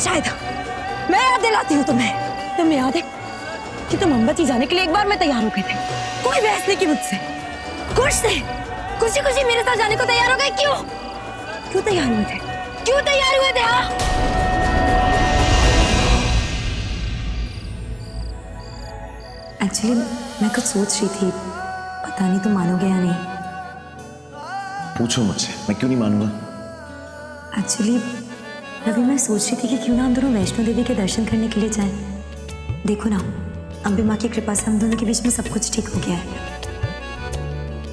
शायद मैं याद दिलाती हूँ तुम्हें। तुम्हें याद है कि तुम अंबाजी जाने के लिए एक बार में तैयार हो गए थे, कोई बहस नहीं की मुझसे, खुश थे, खुशी खुशी मेरे साथ जाने को तैयार हो गए। क्यों क्यों तैयार हुए थे? क्यों तैयार हुए थे? हाँ, एक्चुअली मैं कुछ सोच रही थी, पता नहीं तुम मानोगे या नहीं। पूछो मुझसे, मैं क्यों नहीं मानूंगा। एक्चुअली रवि, मैं सोच रही थी कि क्यों ना हम दोनों वैष्णो देवी के दर्शन करने के लिए जाएं। देखो ना, अम्बे माँ की कृपा से हम दोनों के बीच में सब कुछ ठीक हो गया है।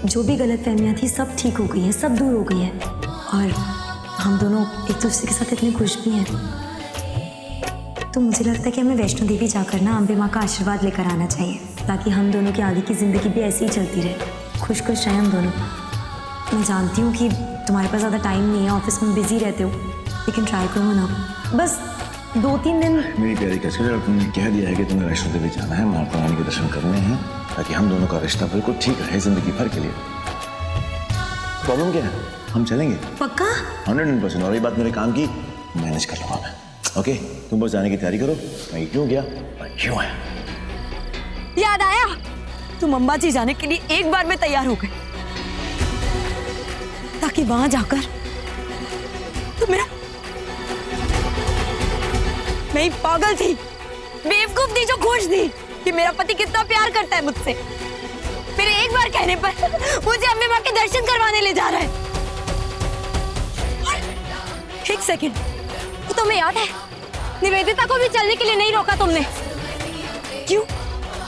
जो भी गलतफहमियां थी सब ठीक हो गई है, सब दूर हो गई है, और हम दोनों एक दूसरे के साथ इतने खुश भी हैं। तो मुझे लगता है कि हमें वैष्णो देवी जाकर ना अम्बे माँ का आशीर्वाद लेकर आना चाहिए, ताकि हम दोनों की आगे की जिंदगी भी ऐसी ही चलती रहे, खुश खुश रहें हम दोनों। मैं जानती हूँ कि तुम्हारे पास ज़्यादा टाइम नहीं है, ऑफिस में बिजी रहते हो, लेकिन ट्राई करो ना, बस 2-3 दिन। मेरी प्यारी कसम, अगर तुमने कह दिया है कि तुम्हें वैष्णो देवी जाना है, माता रानी के दर्शन करने हैं, ताकि हम दोनों का रिश्ता बिल्कुल ठीक रहे जिंदगी भर के लिए। प्रॉब्लम क्या है? हम चलेंगे पक्का? 100%। और ये बात मेरे काम की, मैनेज कर लूंगा मैं। ओके, तुम बस जाने की तैयारी करो। मैं क्यों गया, मैं क्यों आया। याद आया, तुम अंबाजी जाने के लिए एक बार में तैयार हो गए, ताकि वहां जाकर तुम मेरा। मैं ही पागल थी, बेवकूफ थी, जो खुश थी कि मेरा पति कितना प्यार करता है मुझसे। मेरे एक बार कहने पर मुझे अम्बे माँ के दर्शन करवाने ले जा रहा है। एक सेकंड, तो तुम्हें याद है निवेदिता को भी चलने के लिए नहीं रोका तुमने? क्यों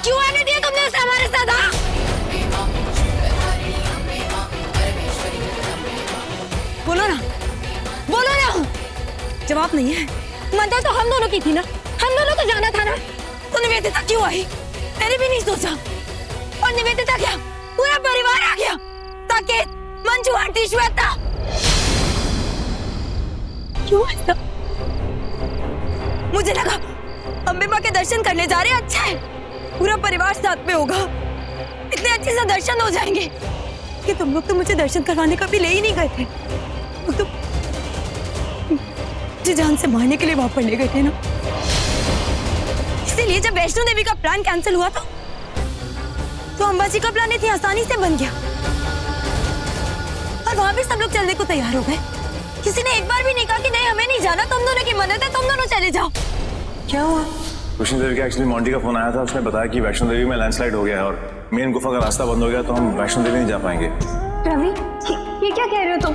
क्यों आने दिया तुमने उसे हमारे साथ? बोलो ना, बोलो ना। जवाब नहीं है। मंदिर तो हम दोनों की थी ना, हम दोनों को जाना था ना, तो निवेदिता क्यों आई? मैंने भी नहीं सोचा। और निवेदिता क्या, पूरा परिवार आ गया, ताकि मंजू आंटी, श्वेता। क्यों ऐसा? मुझे लगा अम्बे माँ के दर्शन करने जा रहे हैं, अच्छा है पूरा परिवार साथ में होगा, इतने अच्छे से दर्शन हो जाएंगे। कि तुम लोग तो मुझे दर्शन करवाने का भी ले ही नहीं गए थे, तो मुझे जान से मारने के लिए वहां पर ले गए थे ना। इसीलिए जब वैष्णो देवी का प्लान कैंसिल हुआ तो अंबाजी का प्लान इतनी आसानी से बन गया, और वहां भी सब लोग चलने को तैयार हो गए। किसी ने एक बार भी नहीं कहा कि नहीं हमें नहीं जाना, तुम दोनों की मदद है, तुम दोनों चले जाओ। क्या हुआ? वैष्णो देवी का एक्चुअली मोंटी का फोन आया था, उसने बताया कि वैष्णो देवी में लैंडस्लाइड हो गया है और मेन गुफा का रास्ता बंद हो गया, तो हम वैष्णो देवी नहीं जा पाएंगे। रवि, ये क्या कह रहे हो तुम?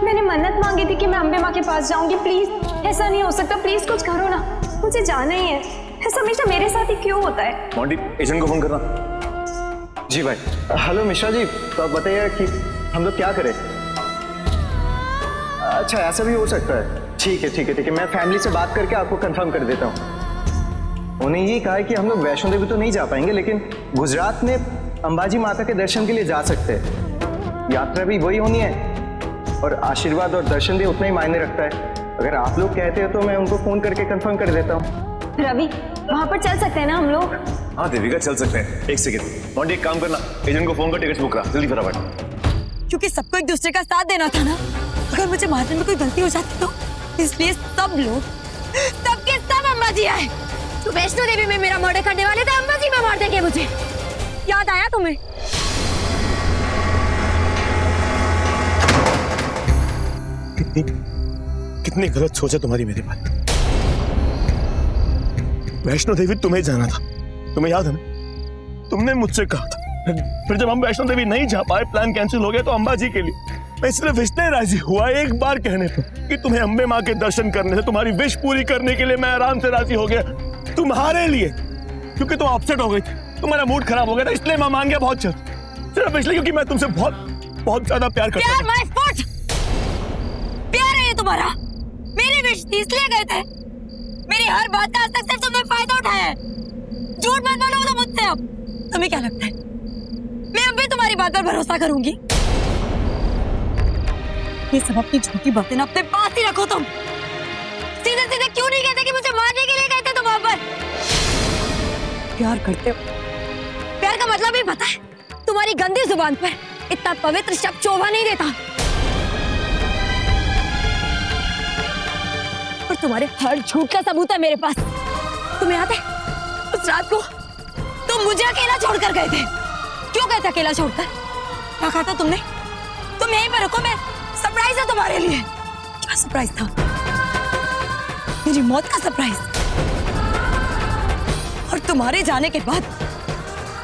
मैंने मन्नत मांगी थी कि मैं अम्बे माँ के पास जाऊंगी, प्लीज ऐसा नहीं हो सकता, प्लीज कुछ करो ना, मुझे जाना ही है। ऐसा हमेशा मेरे साथ ही क्यों होता है? मोंटी, एजेंट को फोन करना। जी भाई। हेलो मिश्रा जी, तो आप बताइए कि हम लोग क्या करें? अच्छा, ऐसा भी हो सकता है। ठीक है ठीक है ठीक है, मैं फैमिली से बात करके आपको कंफर्म कर देता हूँ। उन्हें ये कहा है कि हम लोग वैष्णो देवी तो नहीं जा पाएंगे, लेकिन गुजरात में अंबाजी माता के दर्शन के लिए जा सकते हैं। यात्रा भी वही होनी है और आशीर्वाद और दर्शन भी उतना ही मायने रखता है। अगर आप लोग कहते हो तो मैं उनको फोन करके कंफर्म कर देता हूँ। रवि, वहां पर चल सकते हैं ना हम लोग? हाँ देविका, चल सकते हैं। एक सेकंड मोंटी, एक काम करना, एजेंट को फोन कर टिकट बुक करा, जल्दी फटाफट। क्योंकि सबको एक दूसरे का साथ देना था ना, अगर मुझे मारने में कोई गलती हो जाती तो, इसलिए सब लोग, सबके सब अंबाजी आए। तो वैष्णो देवी में मेरा मर्डर करने वाले थे, अंबाजी में मार देंगे मुझे। याद आया तुम्हें? कितनी गलत सोच है तुम्हारी मेरे बारे में। वैष्णो देवी तुम्हें जाना था, तुम्हें याद है ना? तुमने मुझसे कहा था, फिर जब हम वैष्णो देवी नहीं जा पाए, प्लान कैंसिल हो गया, तो अंबाजी के लिए मैं सिर्फ इसलिए राजी हुआ एक बार कहने पर कि तुम्हें अम्बे माँ के दर्शन करने से, तुम्हारी विश पूरी करने के लिए मैं आराम से राजी हो गया। तुम्हारे लिए, क्योंकि तुम अपसेट हो गई थी, तुम्हारा मूड खराब हो गया था, इसलिए मैं मान गया बहुत जल्द, सिर्फ इसलिए क्योंकि मैं तुमसे बहुत बहुत ज्यादा प्यार करता हूं। प्यार है ये तुम्हारा? मेरी विश थी इसलिए गए थे? मेरी हर बात का आज तक सिर्फ तुमने फायदा उठाया है। झूठ मत बोलो तो मुझसे। अब तुम्हें क्या लगता है मैं अब भी तुम्हारी बात पर भरोसा करूंगी? ये सब अपनी झूठी बातें ना अपने पास ही रखो। तुम सीधे सीधे क्यों नहीं कहते कि मुझे मारने के लिए गए थे तुम वहां पर? प्यार करते हो, प्यार का मतलब ही पता है? तुम्हारी गंदी जुबान पर इतना पवित्र शब्द शोभा नहीं देता। और तुम्हारे हर झूठ का सबूत है मेरे पास। तुम्हें याद है उस रात को तुम मुझे अकेला छोड़कर गए थे? क्यों गए थे अकेला छोड़कर? क्या कहा था तुमने? तुम यहीं पर रुको, मैं सरप्राइज है तुम्हारे लिए। क्या सरप्राइज था? मेरी मौत का सरप्राइज। और तुम्हारे जाने के बाद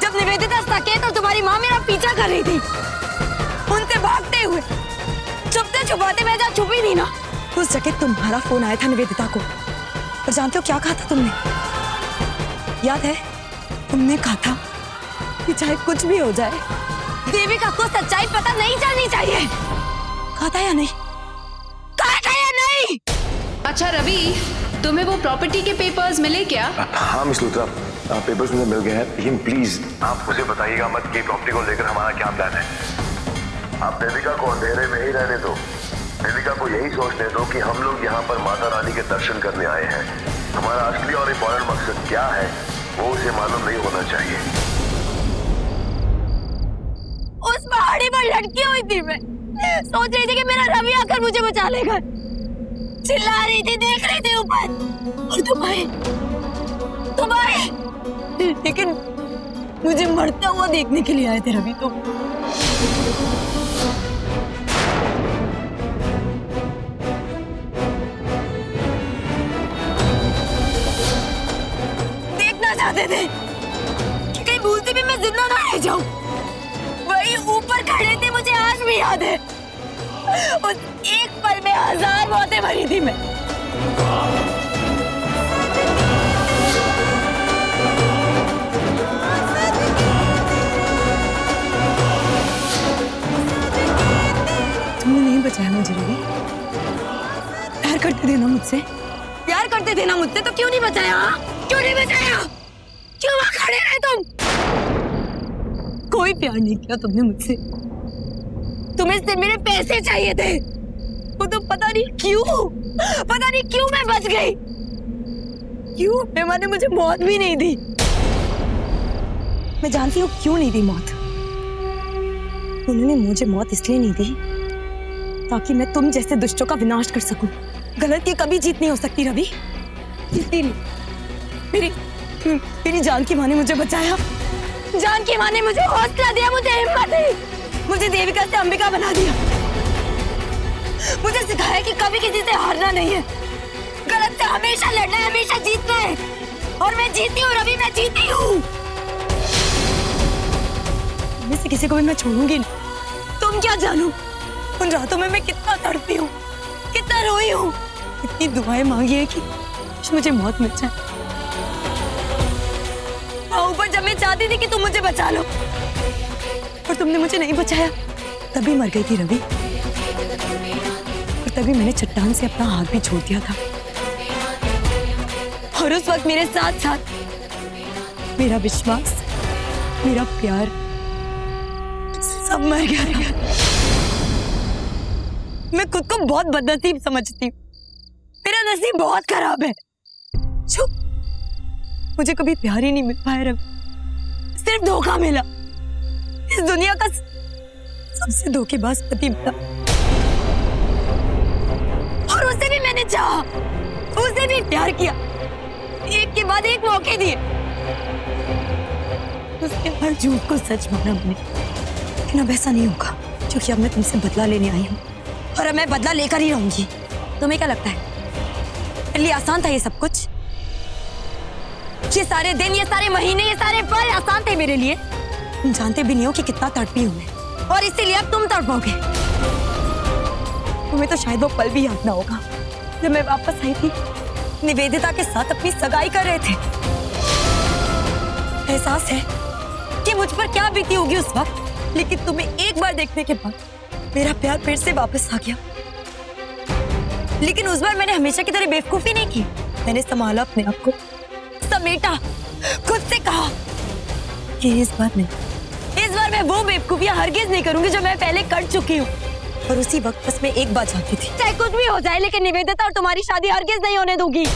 जब निवेदिता साकेत और तुम्हारी माँ मेरा पीछा कर रही थी, उनसे भागते हुए छुपते छुपाते मैं जहाँ छुपी थी ना, उस जगह तुम्हारा फोन आया था निवेदिता को। और जानते हो क्या कहा था तुमने? याद है? तुमने कहा था कि चाहे कुछ भी हो जाए, देविका को सच्चाई पता नहीं चलनी चाहिए। कहा था या नहीं? कहा था या नहीं? अच्छा रवि, तुम्हें वो प्रॉपर्टी के पेपर्स मिले क्या? हाँ मिस लुथरा, पेपर्स मुझे मिल गए हैं, लेकिन प्लीज आप मुझे बताइएगा मत कि प्रॉपर्टी को लेकर हमारा क्या प्लान है। आप देविका को अंधेरे में ही रहने दो। देविका को यही सोचने दो कि हम लोग यहाँ पर माता रानी के दर्शन करने आए हैं। हमारा असली और इम्पोर्टेंट मकसद क्या है वो उसे मालूम नहीं होना चाहिए। उस पहाड़ी पर लटकी हुई थी मैं, सोच रही थी कि मेरा रवि आकर मुझे बचा लेगा। चिल्ला रही थी, देख रही थी ऊपर, और तुम आए। लेकिन मुझे मरता हुआ देखने के लिए आए थे रवि तुम। देखना चाहते थे कि कहीं भूल से भी मैं जिंदा ना रह जाऊं। वही ऊपर खड़े थे, मुझे आज भी याद है। उस एक पल में 1000 मौतें मरी थी मैं। तुमने नहीं बचाया मुझे रवि। प्यार करते थे ना मुझसे? प्यार करते थे ना मुझसे, तो क्यों नहीं बचाया? क्यों नहीं बचाया? क्यों वहां खड़े रहे तुम? कोई प्यार नहीं किया तुमने मुझसे। तुम्हें सिर्फ मेरे पैसे चाहिए थे। वो तो पता नहीं क्यों मैं बच गई। क्यों हेमा ने मुझे मौत भी नहीं दी। मैं जानती हूँ क्यों नहीं दी मौत। उन्होंने मुझे मौत इसलिए नहीं दी ताकि मैं तुम जैसे दुष्टों का विनाश कर सकूं। गलत की कभी जीत नहीं हो सकती रवि। इसीलिए मेरी जान की माँ ने मुझे बचाया। जान की माँ ने मुझे हौसला दिया, मुझे हिम्मत दी, मुझे देविका से अंबिका बना दिया। मुझे सिखाया कि कभी किसी से हारना नहीं है, गलत से हमेशा लड़ना है, हमेशा जीतना है। और मैं जीती हूँ रवि, मैं जीती हूँ। इनमें से किसी को भी मैं छोड़ूंगी नहीं। तुम क्या जानो उन रातों में मैं कितना तड़पी हूँ, कितना रोई हूँ, इतनी दुआएं मांगी है कि मुझे मौत मिल जाए। ऊपर जब मैं चाहती थी कि तुम मुझे बचा लो, और तुमने मुझे नहीं बचाया, तभी मर गई थी रवि। और तभी मैंने चट्टान से अपना हाथ भी छोड़ दिया था। और उस वक्त मेरे साथ साथ मेरा विश्वास, मेरा प्यार सब मर गया। मैं खुद को बहुत बदनसीब समझती हूँ। मेरा नसीब बहुत खराब है। जो मुझे कभी प्यार ही नहीं मिल पाया रवि, सिर्फ धोखा मिला। इस दुनिया का सबसे धोखेबाज पति मिला। और उसे भी मैंने चाहा, उसे भी प्यार किया, एक के बाद एक मौके दिए। उसके हर झूठ को सच माना मैंने। लेकिन अब ऐसा नहीं होगा, क्योंकि अब मैं तुमसे बदला लेने आई हूँ, और अब मैं बदला लेकर ही रहूंगी। तुम्हें क्या लगता है मेरे लिए आसान था ये सब कुछ? ये सारे दिन, ये सारे महीने, ये सारे पल आसान थे मेरे लिए? तुम जानते भी नहीं हो कि कितना तड़पी हूं मैं, और इसीलिए अब तुम तड़पोगे। तुम्हें तो शायद वो पल भी याद ना होगा जब मैं वापस आई थी, निवेदिता के साथ अपनी सगाई कर रहे थे। एहसास है कि मुझ पर क्या बीती होगी उस वक्त, लेकिन तुम्हें एक बार देखने के बाद मेरा प्यार फिर से वापस आ गया। लेकिन उस बार मैंने हमेशा की तरह बेवकूफी नहीं की। मैंने संभाला अपने आप को, समेटा, खुद से कहा कि इस बार नहीं, इस बार मैं वो बेवकूफियां हरगिज नहीं करूंगी जो मैं पहले कर चुकी हूँ। और उसी वक्त बस मैं एक बात चाहती थी, चाहे कुछ भी हो जाए, लेकिन निवेदिता और तुम्हारी शादी हरगिज नहीं होने दूंगी।